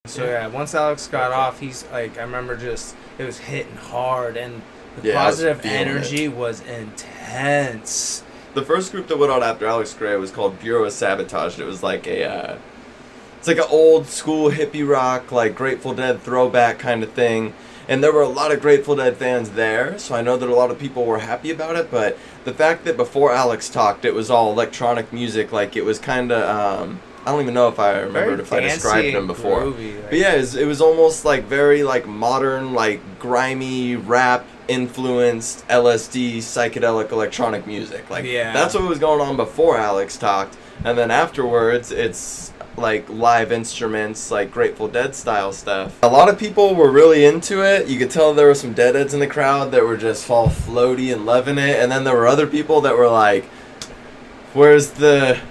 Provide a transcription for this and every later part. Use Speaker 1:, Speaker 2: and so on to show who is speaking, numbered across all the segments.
Speaker 1: So yeah, once Alex got off, he's like, I remember just, it was hitting hard, and the positive energy was intense.
Speaker 2: The first group that went on after Alex Grey was called Bureau of Sabotage. It was like it's like an old school hippie rock, like Grateful Dead throwback kind of thing. And there were a lot of Grateful Dead fans there, so I know that a lot of people were happy about it, but the fact that before Alex talked, it was all electronic music, like it was kind of, I don't even know if I remembered if I described him before.
Speaker 1: Groovy, like.
Speaker 2: But yeah, it was almost like very like modern, like grimy rap influenced LSD psychedelic electronic music. Like that's what was going on before Alex talked, and then afterwards it's like live instruments, like Grateful Dead style stuff. A lot of people were really into it. You could tell there were some deadheads in the crowd that were just all floaty and loving it, and then there were other people that were like, where's the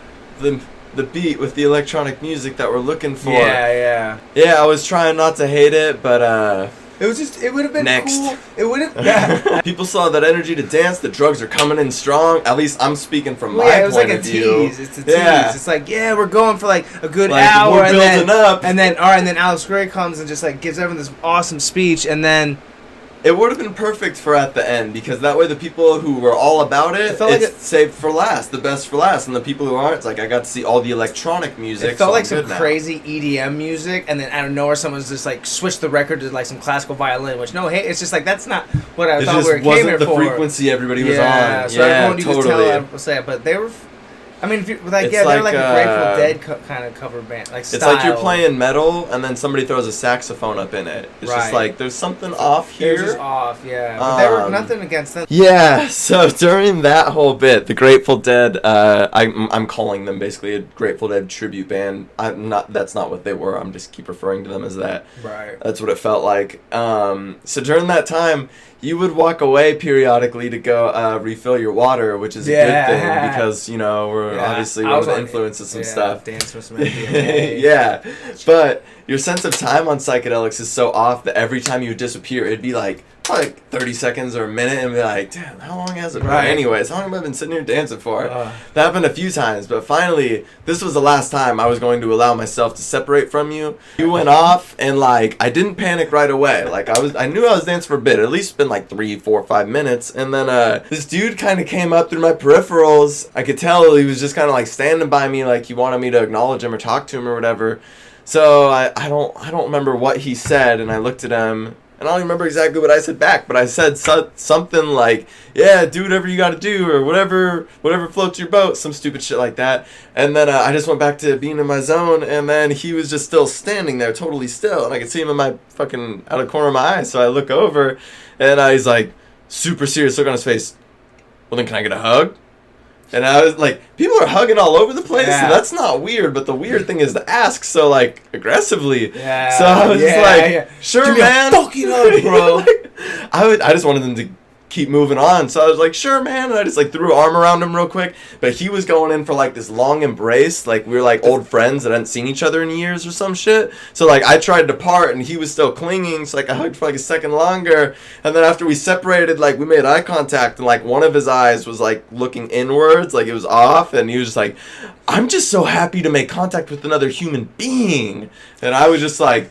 Speaker 2: beat with the electronic music that we're looking for? Yeah, I was trying not to hate it, but
Speaker 1: it was just, it would have been
Speaker 2: next.
Speaker 1: Cool. It would have,
Speaker 2: People saw that energy to dance. The drugs are coming in strong. At least I'm speaking from my point of view.
Speaker 1: It was like a tease. It's a tease. It's like, we're going for like a good hour.
Speaker 2: We're building up.
Speaker 1: And then, all right, and then Alex Grey comes and just like gives everyone this awesome speech, and then
Speaker 2: it would have been perfect for at the end, because that way the people who were all about it's like saved for last, the best for last, and the people who aren't, it's like I got to see all the electronic music.
Speaker 1: It felt like some crazy EDM music, and then out of nowhere someone's just like switched the record to like some classical violin, which it's just like that's not what I thought we were came here for. It just wasn't the
Speaker 2: frequency everybody was on.
Speaker 1: So everyone totally. Just tell but they were. I mean, if you, like, they're like a Grateful Dead kind of cover band, like style.
Speaker 2: It's like you're playing metal, and then somebody throws a saxophone up in it. It's just like there's something off here.
Speaker 1: It's just off, But there were nothing against them.
Speaker 2: Yeah. So during that whole bit, the Grateful Dead, I'm calling them basically a Grateful Dead tribute band. That's not what they were. I'm just keep referring to them as that.
Speaker 1: Right.
Speaker 2: That's what it felt like. So during that time, you would walk away periodically to go refill your water, which is a good thing, because, we're obviously one of the influences some stuff.
Speaker 1: Dance with some MDMA.
Speaker 2: Yeah. But your sense of time on psychedelics is so off that every time you would disappear, it'd be like 30 seconds or a minute, and be like, damn, how long has it been? Anyways, how long have I been sitting here dancing for? That happened a few times, but finally, this was the last time I was going to allow myself to separate from you. You went off, and I didn't panic right away. I knew I was dancing for a bit, at least been 3, 4, 5 minutes, and then this dude kind of came up through my peripherals. I could tell he was just kind of standing by me, like he wanted me to acknowledge him or talk to him or whatever. So I don't remember what he said, and I looked at him. And I don't remember exactly what I said back, but I said something like, yeah, do whatever you got to do, or whatever floats your boat, some stupid shit like that. And then I just went back to being in my zone, and then he was just still standing there, totally still, and I could see him in my fucking, out of the corner of my eye. So I look over, and he's like, super serious look on his face. Well, then can I get a hug? And I was like, people are hugging all over the place, so that's not weird, but the weird thing is to ask so, aggressively. Yeah. So I was just like, sure,
Speaker 1: give
Speaker 2: man.
Speaker 1: Me a fucking hug, bro.
Speaker 2: I just wanted them to keep moving on, so I was like, sure, man, and I just threw an arm around him real quick, but he was going in for this long embrace, we were old friends that hadn't seen each other in years or some shit. So I tried to part, and he was still clinging, so I hugged for a second longer, and then after we separated, we made eye contact, and one of his eyes was looking inwards, it was off, and he was just I'm just so happy to make contact with another human being. And I was just I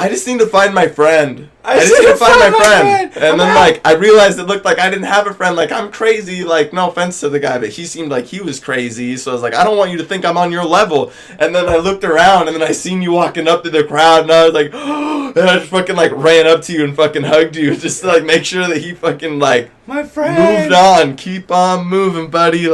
Speaker 2: just need to find my friend. I just need to find my friend. And then, I realized it looked like I didn't have a friend. I'm crazy. No offense to the guy, but he seemed like he was crazy. So I was I don't want you to think I'm on your level. And then I looked around, and then I seen you walking up to the crowd, and I was like, oh, and I just fucking, ran up to you and fucking hugged you just to, make sure that he fucking,
Speaker 1: my friend
Speaker 2: moved on. Keep on moving, buddy.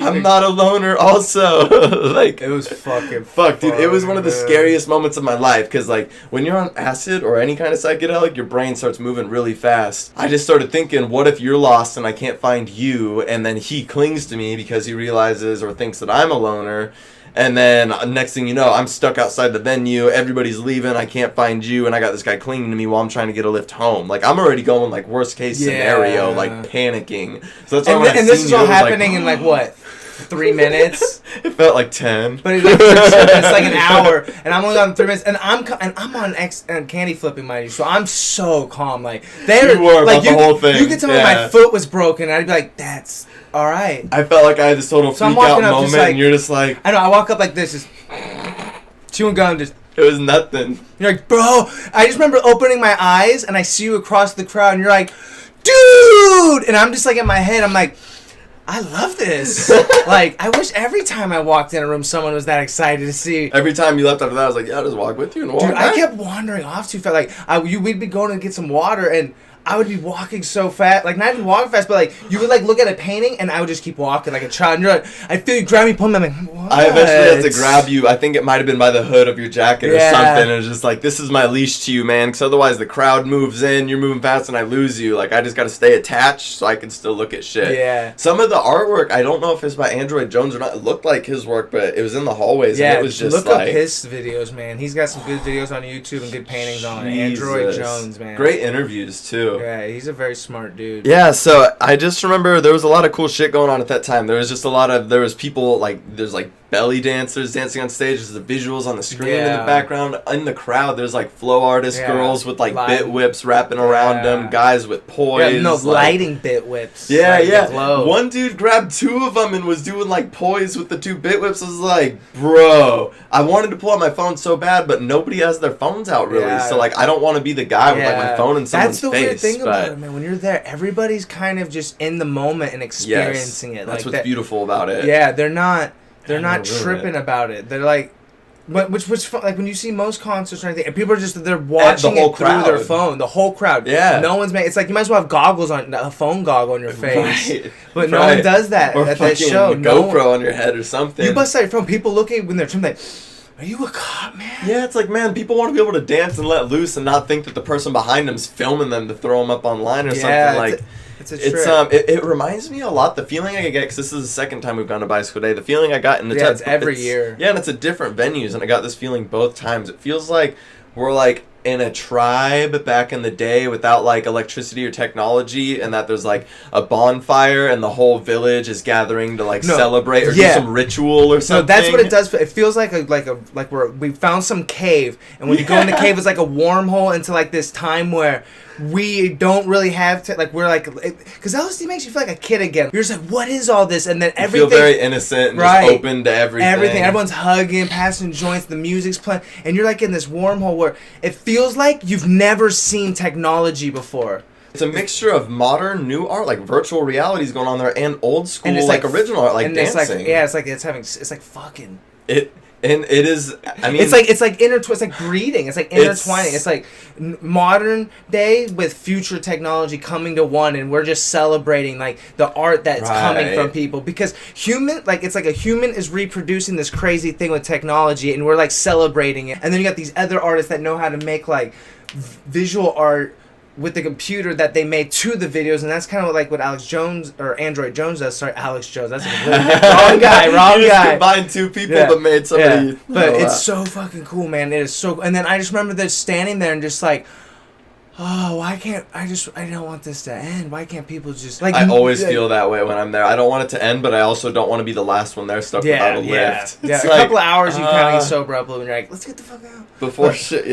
Speaker 2: I'm not a loner also.
Speaker 1: It was fucking
Speaker 2: fuck, dude. It was one of the scariest moments of my life, because, when you're on acid or any kind of psychedelic, your brain starts moving really fast. I just started thinking, what if you're lost and I can't find you, and then he clings to me because he realizes or thinks that I'm a loner, and then next thing you know, I'm stuck outside the venue, everybody's leaving, I can't find you, and I got this guy clinging to me while I'm trying to get a lift home. I'm already going worst case scenario, panicking. So that's why
Speaker 1: and this is all happening in what? 3 minutes.
Speaker 2: It felt like 10.
Speaker 1: But it's an hour, and I'm only on 3 minutes, and I'm on candy flipping, mind you, so I'm so calm.
Speaker 2: You were about the whole thing.
Speaker 1: You could tell me my foot was broken, and I'd be like, that's all right.
Speaker 2: I felt like I had this total freak out moment, and you're just
Speaker 1: I know. I walk up like this, just chewing gum, just.
Speaker 2: It was nothing.
Speaker 1: You're like, bro, I just remember opening my eyes and I see you across the crowd and you're like, dude! And I'm just like in my head, I'm like, I love this. Like, I wish every time I walked in a room, someone was that excited to see.
Speaker 2: Every time you left after that, I was like, yeah, I'll just walk with you and walk
Speaker 1: Dude,
Speaker 2: back.
Speaker 1: I kept wandering off too fast. Like, we'd be going to get some water and I would be walking so fast, like not even walking fast, but like you would like look at a painting and I would just keep walking like a child. And you're like, I feel you grab me, pull me. I'm like, what?
Speaker 2: I eventually had to grab you. I think it might have been by the hood of your jacket or something. And it was just like, this is my leash to you, man. Because otherwise the crowd moves in, you're moving fast, and I lose you. Like I just got to stay attached so I can still look at shit.
Speaker 1: Yeah.
Speaker 2: Some of the artwork, I don't know if it's by Android Jones or not. It looked like his work, but it was in the hallways.
Speaker 1: Yeah,
Speaker 2: and it was just
Speaker 1: look
Speaker 2: like,
Speaker 1: up his videos, man. He's got some good videos on YouTube and good paintings on it.
Speaker 2: Jesus.
Speaker 1: Android Jones, man.
Speaker 2: Great interviews too.
Speaker 1: Yeah, he's a very smart dude.
Speaker 2: Yeah, so I just remember there was a lot of cool shit going on at that time. There was just there was people there's like belly dancers dancing on stage. There's the visuals on the screen in the background. In the crowd, there's like flow artist girls with like bit whips wrapping around them, guys with poise.
Speaker 1: Yeah, no, lighting bit whips.
Speaker 2: Yeah,
Speaker 1: like,
Speaker 2: yeah. One dude grabbed two of them and was doing like poise with the two bit whips. I was like, bro, I wanted to pull out my phone so bad, but nobody has their phones out really. So like, I don't want to be the guy with like my phone in someone's face.
Speaker 1: That's the weird thing about it, man. When you're there, everybody's kind of just in the moment and experiencing it.
Speaker 2: That's
Speaker 1: like
Speaker 2: what's beautiful about it.
Speaker 1: Yeah, they're not tripping about it. They're like, which like when you see most concerts or anything, people are just they're watching it through their phone. The whole crowd.
Speaker 2: Yeah.
Speaker 1: No one's it's like you might as well have goggles on, a phone goggle on your face.
Speaker 2: Right.
Speaker 1: But no one does that
Speaker 2: or
Speaker 1: at that show.
Speaker 2: GoPro on your head or something.
Speaker 1: You bust out your phone. People look at you when they're tripping. Like, are you a cop, man?
Speaker 2: Yeah, it's like, man, people want to be able to dance and let loose and not think that the person behind them's filming them to throw them up online or something. Like,
Speaker 1: it's a trip.
Speaker 2: It reminds me a lot. The feeling I get, because this is the second time we've gone to Bicycle Day. The feeling I got in the
Speaker 1: it's every year.
Speaker 2: Yeah, and it's at different venues, and I got this feeling both times. It feels like we're like in a tribe back in the day without like electricity or technology, and that there's like a bonfire and the whole village is gathering to like celebrate or do some ritual or something.
Speaker 1: No, that's what it does. It feels like we found some cave, and when you go in the cave, it's like a wormhole into like this time where we don't really have to, like, we're like, because LSD makes you feel like a kid again. You're just like, what is all this? And then everything.
Speaker 2: You feel very innocent and just open to everything.
Speaker 1: Everyone's hugging, passing joints, the music's playing, and you're like in this wormhole where it feels like you've never seen technology before.
Speaker 2: It's a mixture of modern, new art, like virtual realities going on there, and old school,
Speaker 1: and
Speaker 2: like original art, like
Speaker 1: and
Speaker 2: dancing.
Speaker 1: It's like fucking.
Speaker 2: And it is, I mean...
Speaker 1: It's like intertwined, it's like breeding, it's like intertwining. It's like modern day with future technology coming to one, and we're just celebrating, like, the art that's coming from people. Because it's like a human is reproducing this crazy thing with technology, and we're, like, celebrating it. And then you got these other artists that know how to make, like, visual art with the computer that they made to the videos, and that's kind of like what Alex Jones or Android Jones does. Sorry, Alex Jones. That's a wrong guy. Wrong
Speaker 2: you just
Speaker 1: guy.
Speaker 2: Combined two people that made somebody.
Speaker 1: Yeah. But it's so fucking cool, man. It is so. And then I just remember them standing there and just like, oh, why can't I don't want this to end. Why can't people just like?
Speaker 2: I always feel that way when I'm there. I don't want it to end, but I also don't want to be the last one there stuck without a lift.
Speaker 1: Yeah,
Speaker 2: it's
Speaker 1: a couple of hours you kind of get sober up, and you're like, let's get the fuck out.
Speaker 2: Before shit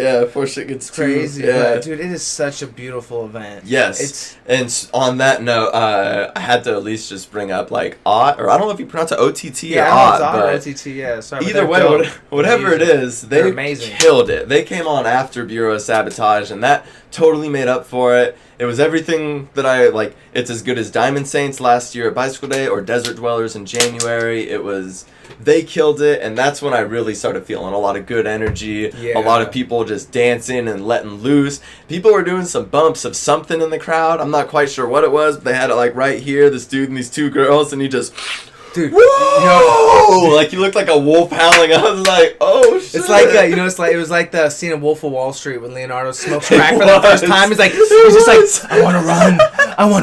Speaker 2: gets
Speaker 1: crazy.
Speaker 2: Yeah,
Speaker 1: but, dude, it is such a beautiful event.
Speaker 2: Yes, and on that note, I had to at least just bring up like OTT, or I don't know if you pronounce it OTT or OTT, but
Speaker 1: OTT. Yeah, sorry.
Speaker 2: Either way, whatever it is, they
Speaker 1: amazing.
Speaker 2: Killed it. They came on after Bureau of Sabotage, and that totally made up for it. It was everything that I like. It's as good as Diamond Saints last year at Bicycle Day or Desert Dwellers in January. They killed it, and that's when I really started feeling a lot of good energy. A lot of people just dancing and letting loose. People were doing some bumps of something in the crowd. I'm not quite sure what it was, but they had it like right here, this dude and these two girls, and he just...
Speaker 1: Dude,
Speaker 2: whoa! Like you looked like a wolf howling. I was like, oh shit!
Speaker 1: It's like it was like the scene of Wolf of Wall Street when Leonardo smokes crack for the first time. He's just like, I want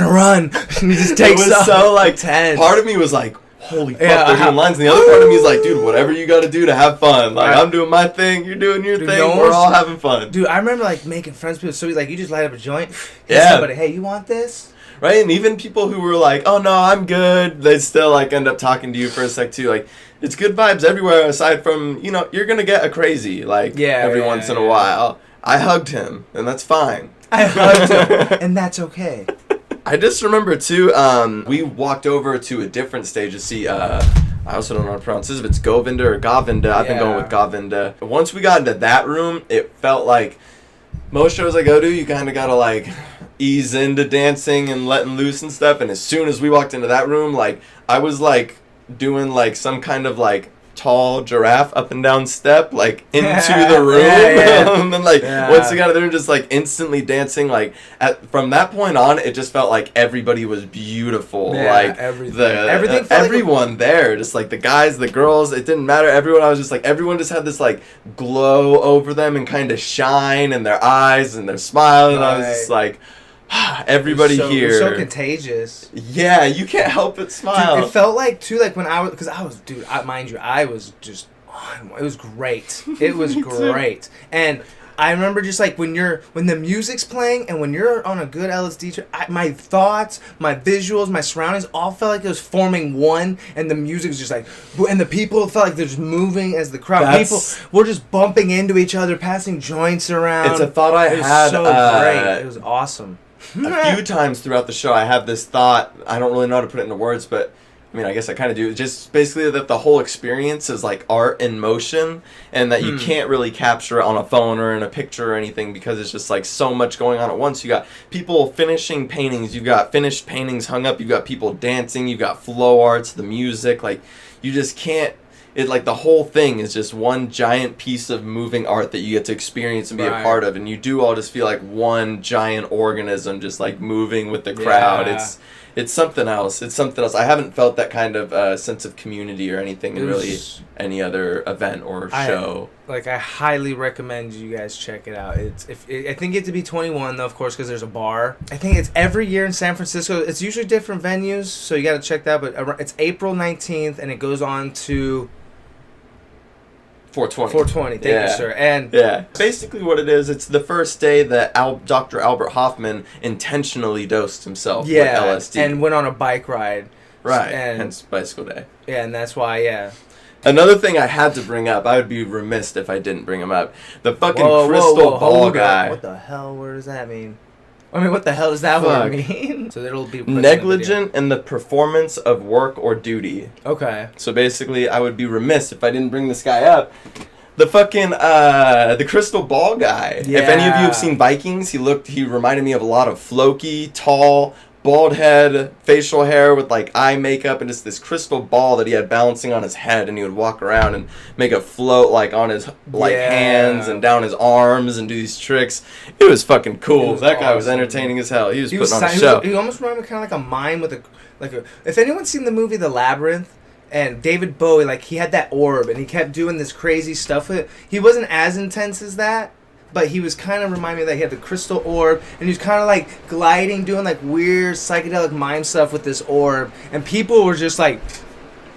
Speaker 1: to run, and he just takes.
Speaker 2: It was so like
Speaker 1: tense.
Speaker 2: Part of me was like, holy fuck, they're doing lines, and the other part of me is like, dude, whatever you got to do to have fun. Like I'm doing my thing, you're doing your thing. We're all having fun.
Speaker 1: Dude, I remember like making friends with people. So like, you just light up a joint. Somebody, hey, you want this?
Speaker 2: Right, and even people who were like, "Oh no, I'm good," they still like end up talking to you for a sec too. Like, it's good vibes everywhere. Aside from you're gonna get a crazy every once in a while. I hugged him, and that's fine.
Speaker 1: I hugged him, and that's okay.
Speaker 2: I just remember too. We walked over to a different stage to see I also don't know how to pronounce this, if it's Govinda or Govinda. I've been going with Govinda. Once we got into that room, it felt like most shows I go to, you kind of got to like ease into dancing and letting loose and stuff. And as soon as we walked into that room, like I was like doing like some kind of like tall giraffe up and down step like into the room. And then like once we got in there, just like instantly dancing. Like from that point on, it just felt like everybody was beautiful. Like everything everyone like there, just like the guys, the girls, it didn't matter. Everyone just had this like glow over them and kind of shine in their eyes and their smile. And I was just like, everybody here.
Speaker 1: It was so contagious.
Speaker 2: Yeah, you can't help but smile.
Speaker 1: Dude, it felt like too, like when I was, mind you, I was just, it was great. It was great. And I remember just like when the music's playing and when you're on a good LSD trip, my thoughts, my visuals, my surroundings all felt like it was forming one, and the music was just like, and the people felt like they're just moving as the crowd. People were just bumping into each other, passing joints around.
Speaker 2: It's a thought I had.
Speaker 1: It was so great. It was awesome.
Speaker 2: A few times throughout the show, I have this thought. I don't really know how to put it into words, but I mean, I guess I kind of do. Just basically that the whole experience is like art in motion, and that you can't really capture it on a phone or in a picture or anything because it's just like so much going on at once. You got people finishing paintings, you've got finished paintings hung up, you've got people dancing, you've got flow arts, the music. Like you just can't. It like the whole thing is just one giant piece of moving art that you get to experience and be a part of, and you do all just feel like one giant organism just like moving with the crowd. It's something else. It's something else. I haven't felt that kind of sense of community or anything in really any other event or show.
Speaker 1: I highly recommend you guys check it out. I think you have to be 21 though, of course, because there's a bar. I think it's every year in San Francisco. It's usually different venues, so you got to check that. But it's April 19th, and it goes on to 420. Thank you, sir. And
Speaker 2: basically what it is, it's the first day that Dr. Albert Hoffman intentionally dosed himself with LSD.
Speaker 1: And went on a bike ride.
Speaker 2: Right, hence Bicycle Day.
Speaker 1: Yeah, and that's why,
Speaker 2: Another thing I had to bring up, I would be remiss if I didn't bring him up. The fucking crystal ball guy.
Speaker 1: What the hell? What does that mean? I mean, what the hell does that word mean? So it'll be
Speaker 2: negligent in the performance of work or duty.
Speaker 1: Okay.
Speaker 2: So basically, I would be remiss if I didn't bring this guy up. The fucking the crystal ball guy.
Speaker 1: Yeah.
Speaker 2: If any of you have seen Vikings, he reminded me of a lot of Floki, tall, bald head, facial hair with like eye makeup, and just this crystal ball that he had balancing on his head, and he would walk around and make it float like on his hands and down his arms and do these tricks. It was fucking cool. That guy was entertaining as hell. He was putting on a show.
Speaker 1: He almost reminded me kind of like a mime with a if anyone's seen the movie The Labyrinth, and David Bowie, like he had that orb and he kept doing this crazy stuff with it. He wasn't as intense as that, but he was kind of reminding me that he had the crystal orb, and he was kind of like gliding, doing like weird psychedelic mime stuff with this orb, and people were just like,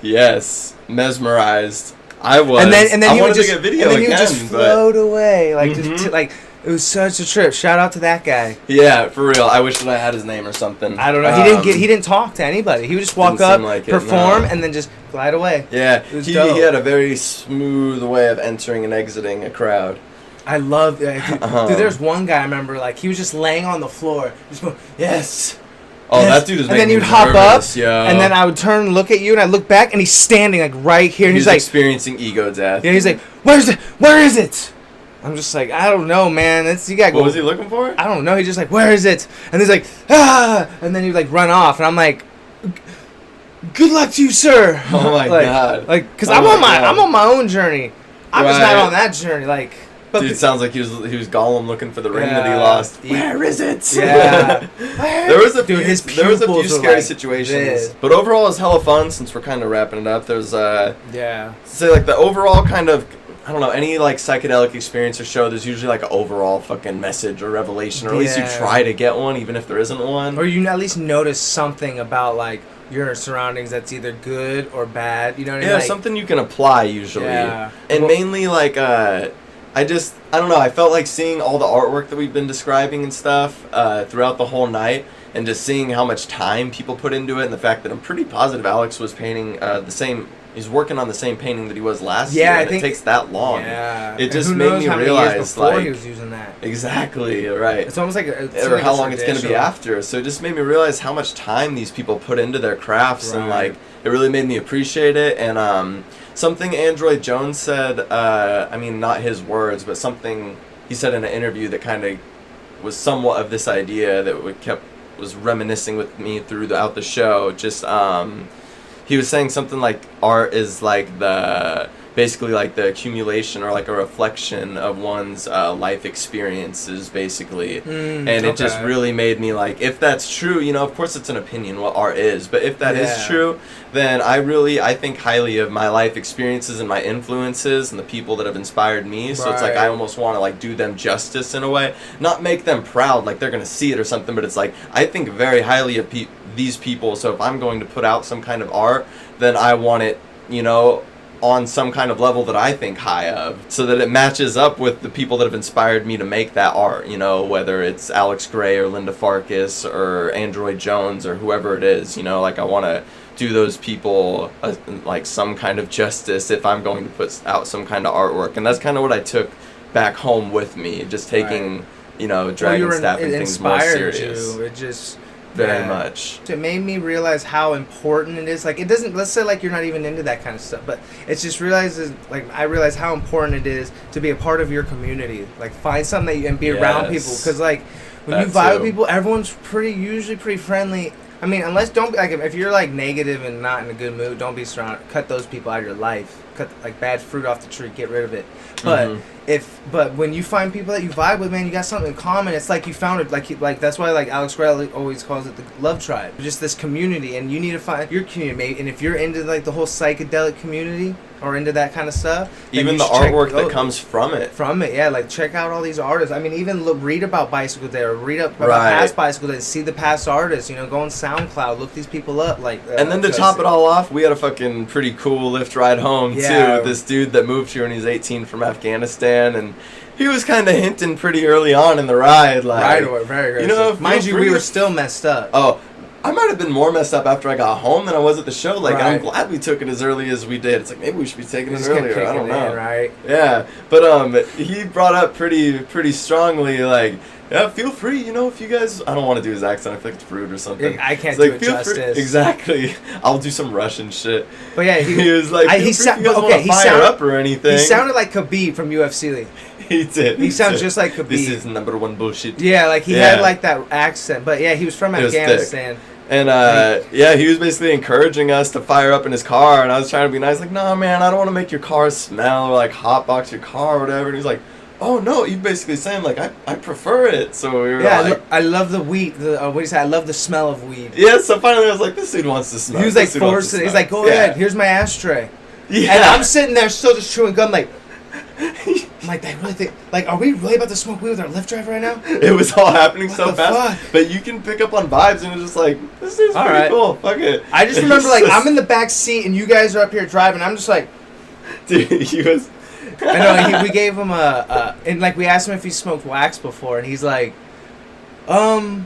Speaker 2: yes, mesmerized. I was.
Speaker 1: And then
Speaker 2: I
Speaker 1: he
Speaker 2: wanted
Speaker 1: would just
Speaker 2: to get video
Speaker 1: he would just float away, like
Speaker 2: Mm-hmm.
Speaker 1: like it was such a trip. Shout out to that guy.
Speaker 2: Yeah, for real. I wish that I had his name or something.
Speaker 1: I don't know. He didn't talk to anybody. He would just walk up, perform, and then just glide away.
Speaker 2: Yeah, he had a very smooth way of entering and exiting a crowd.
Speaker 1: I love dude, there's one guy I remember, like he was just laying on the floor, just going, yes.
Speaker 2: Oh, yes. That dude is.
Speaker 1: And then you'd hop up, and then I would turn and look at you, and I'd look back, and he's standing like right here, and he's like
Speaker 2: experiencing ego death.
Speaker 1: Yeah, he's like, where is it? I'm just like, I don't know, man. You gotta go.
Speaker 2: What was he looking for?
Speaker 1: I don't know. He's just like, where is it? And he's like, ah, and then he'd like run off, and I'm like, good luck to you, sir.
Speaker 2: Oh my god.
Speaker 1: Like, cause I'm on my own journey. I'm just not on that journey. Like.
Speaker 2: But dude, it sounds like he was Gollum looking for the ring that he lost. Where is it?
Speaker 1: Yeah.
Speaker 2: there was a few scary situations. But overall, it was hella fun. Since we're kind of wrapping it up, there's say like the overall kind of, I don't know, any like psychedelic experience or show, there's usually like an overall fucking message or revelation, or at least you try to get one, even if there isn't one.
Speaker 1: Or you at least notice something about like your surroundings that's either good or bad. You know what I mean?
Speaker 2: Yeah,
Speaker 1: like,
Speaker 2: something you can apply usually.
Speaker 1: Yeah.
Speaker 2: And mainly like I don't know, I felt like seeing all the artwork that we've been describing and stuff throughout the whole night, and just seeing how much time people put into it, and the fact that I'm pretty positive Alex was painting the same he's working on the same painting that he was last
Speaker 1: Yeah,
Speaker 2: year,
Speaker 1: I
Speaker 2: and
Speaker 1: think
Speaker 2: it takes that long.
Speaker 1: Yeah,
Speaker 2: It just
Speaker 1: and
Speaker 2: made
Speaker 1: who knows
Speaker 2: me
Speaker 1: how many
Speaker 2: realize
Speaker 1: years before
Speaker 2: like
Speaker 1: he was using that.
Speaker 2: Exactly, right.
Speaker 1: It's almost like
Speaker 2: or how long it's going to be after. So it just made me realize how much time these people put into their crafts, and like it really made me appreciate it. And something Android Jones said, I mean, not his words, but something he said in an interview that kind of was somewhat of this idea that was reminiscing with me throughout the show. Just he was saying something like art is like basically like the accumulation or like a reflection of one's life experiences, basically. And it just really made me like, if that's true, you know, of course it's an opinion what art is, but if that is true, then I think highly of my life experiences and my influences and the people that have inspired me. So it's like I almost want to like do them justice in a way, not make them proud like they're gonna see it or something, but it's like I think very highly of these people. So if I'm going to put out some kind of art, then I want it, you know, on some kind of level that I think high of, so that it matches up with the people that have inspired me to make that art, you know, whether it's Alex Grey or Linda Farkas or Android Jones or whoever it is, you know, like I want to do those people like some kind of justice if I'm going to put out some kind of artwork. And that's kind of what I took back home with me, just taking, you know, dragon staff and things more serious.
Speaker 1: It just...
Speaker 2: Very much.
Speaker 1: It made me realize how important it is. Like, it doesn't, let's say like you're not even into that kind of stuff, but it's just I realize how important it is to be a part of your community. Like, find something and be around people. Because, like, when you vibe with people, everyone's usually pretty friendly. I mean, if you're like negative and not in a good mood, don't be surrounded. Cut those people out of your life. Cut like bad fruit off the tree. Get rid of it. But but when you find people that you vibe with, man, you got something in common. It's like you found it. Like that's why like Alex Grey always calls it the love tribe. Just this community, and you need to find your community, mate. And if you're into like the whole psychedelic community or into that kind of stuff,
Speaker 2: even the artwork that comes from it.
Speaker 1: Yeah, like check out all these artists. I mean, even read about Bicycle Day or read up about past Bicycle Day. See the past artists. You know, go on SoundCloud, look these people up. Like,
Speaker 2: and then to top it all off, we had a fucking pretty cool lift ride home too. With this dude that moved here when he was 18 from Afghanistan, and he was kind of hinting pretty early on in the ride, like
Speaker 1: right away, very aggressive.
Speaker 2: You know,
Speaker 1: mind you, we were still messed up.
Speaker 2: Oh, I might have been more messed up after I got home than I was at the show. Like, I'm glad we took it as early as we did. It's like, maybe we should be taking it earlier. I don't know.
Speaker 1: Right?
Speaker 2: Yeah, but he brought up pretty strongly, like, yeah, feel free, you know, if you guys... I don't want to do his accent. I feel like it's rude or something.
Speaker 1: I can't do it justice.
Speaker 2: Exactly. I'll do some Russian shit.
Speaker 1: But yeah,
Speaker 2: he was like, feel free if you guys want to fire up or anything.
Speaker 1: He sounded like Khabib from UFC.
Speaker 2: He did.
Speaker 1: He sounds just like Khabib.
Speaker 2: This is number one bullshit.
Speaker 1: Yeah, like he had like that accent. But yeah, he was from Afghanistan.
Speaker 2: And he was basically encouraging us to fire up in his car, and I was trying to be nice, like, no, man, I don't want to make your car smell or like hotbox your car or whatever. And he's like, oh no, you basically saying like I prefer it. So we were like,
Speaker 1: I love the weed. What do you say? I love the smell of weed.
Speaker 2: Yeah. So finally, I was like, this dude wants to smell.
Speaker 1: He was like forcing. He's like, go ahead. Here's my ashtray. Yeah. And I'm sitting there still just chewing gum, like. I'm like, they really think, like, are we really about to smoke weed with our Lyft driver right now?
Speaker 2: It was all happening so fast.
Speaker 1: Fuck?
Speaker 2: But you can pick up on vibes, and it's just like, this is pretty cool. Fuck it.
Speaker 1: I just remember, like, I'm in the back seat, and you guys are up here driving. I'm just like,
Speaker 2: dude, he was.
Speaker 1: I know. We gave him and like we asked him if he smoked wax before, and he's like, what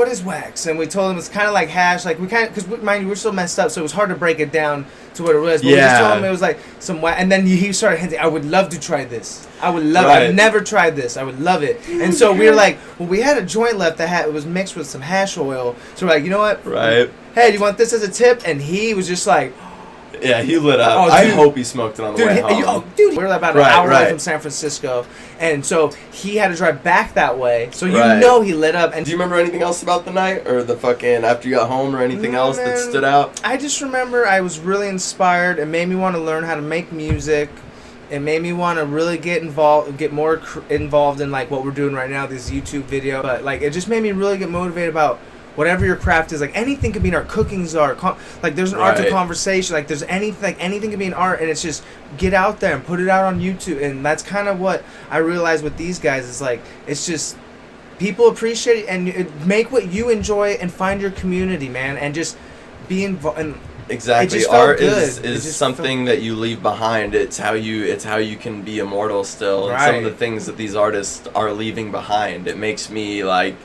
Speaker 1: is wax? And we told him it's kind of like hash, like we kind of, because mind you, we're still messed up, so it was hard to break it down to what it was. But we just told him it was like some wax, and then he started hinting, I would love to try this. I would love it. I've never tried this. I would love it. And so we were like, well, we had a joint left that it was mixed with some hash oil, so we're like, you know what?
Speaker 2: Right.
Speaker 1: Hey, do you want this as a tip? And he was just like.
Speaker 2: Yeah, he lit up. Oh, I hope he smoked it on the way home.
Speaker 1: We're about an hour away from San Francisco, and so he had to drive back that way. So you know he lit up. And
Speaker 2: do you remember anything else about the night, or the fucking after you got home, or anything else that stood out?
Speaker 1: I just remember I was really inspired. It made me want to learn how to make music. It made me want to really get more involved in like what we're doing right now, this YouTube video. But like, it just made me really get motivated about. Whatever your craft is, like anything could be an art. Cooking's art. Like there's an art to conversation. Like there's anything. Like anything could be an art, and it's just get out there and put it out on YouTube. And that's kind of what I realized with these guys. Is like it's just people appreciate it, and make what you enjoy and find your community, man, and just be involved.
Speaker 2: Exactly. Art is something that you leave behind. It's how you can be immortal still. And some of the things that these artists are leaving behind. It makes me like.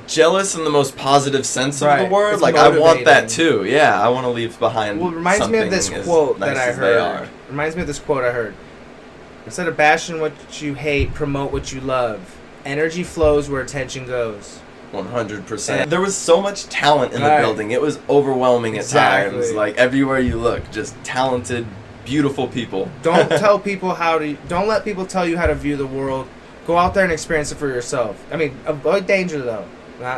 Speaker 2: jealous in the most positive sense of the
Speaker 1: Right.
Speaker 2: word.
Speaker 1: It's
Speaker 2: Like I want that
Speaker 1: motivating.
Speaker 2: too. Yeah, I want to leave behind.
Speaker 1: Well, it reminds me of this
Speaker 2: something as
Speaker 1: quote
Speaker 2: nice
Speaker 1: that I
Speaker 2: as they are.
Speaker 1: heard. Reminds me of this quote I heard. Instead of bashing what you hate, promote what you love. Energy flows where attention goes.
Speaker 2: 100%. There was so much talent in the
Speaker 1: Right.
Speaker 2: building. It was overwhelming
Speaker 1: Exactly.
Speaker 2: at times. Like everywhere you look, just talented, beautiful people.
Speaker 1: Don't tell people how to. Don't let people tell you how to view the world. Go out there and experience it for yourself. I mean, avoid danger though.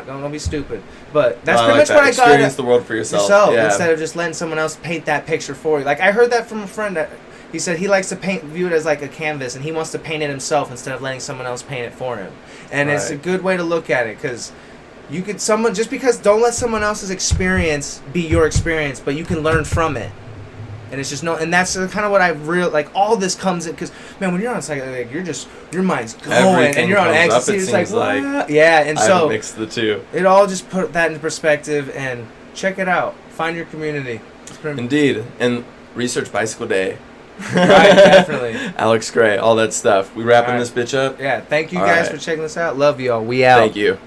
Speaker 1: Don't be stupid. But that's pretty much what I got.
Speaker 2: Experience the world for yourself. Yeah.
Speaker 1: Instead of just letting someone else paint that picture for you. Like I heard that from a friend. That he said he likes to view it as like a canvas, and he wants to paint it himself instead of letting someone else paint it for him. And it's a good way to look at it because you could just because don't let someone else's experience be your experience, but you can learn from it. And it's just and that's kind of what I like. All this comes in because man, when you're on psychedelic, your mind's going,
Speaker 2: Everything
Speaker 1: and you're on
Speaker 2: comes up,
Speaker 1: ecstasy.
Speaker 2: it
Speaker 1: It's like,
Speaker 2: seems like.
Speaker 1: what? Yeah, and so
Speaker 2: I've mixed the two.
Speaker 1: it all just put that into perspective and check it out. Find your community.
Speaker 2: Indeed, and research Bicycle Day.
Speaker 1: Right, definitely.
Speaker 2: Alex Grey, all that stuff. We wrapping
Speaker 1: All right.
Speaker 2: this bitch up?
Speaker 1: Yeah, thank you
Speaker 2: All
Speaker 1: guys
Speaker 2: right.
Speaker 1: for checking this out. Love y'all. We out.
Speaker 2: Thank you.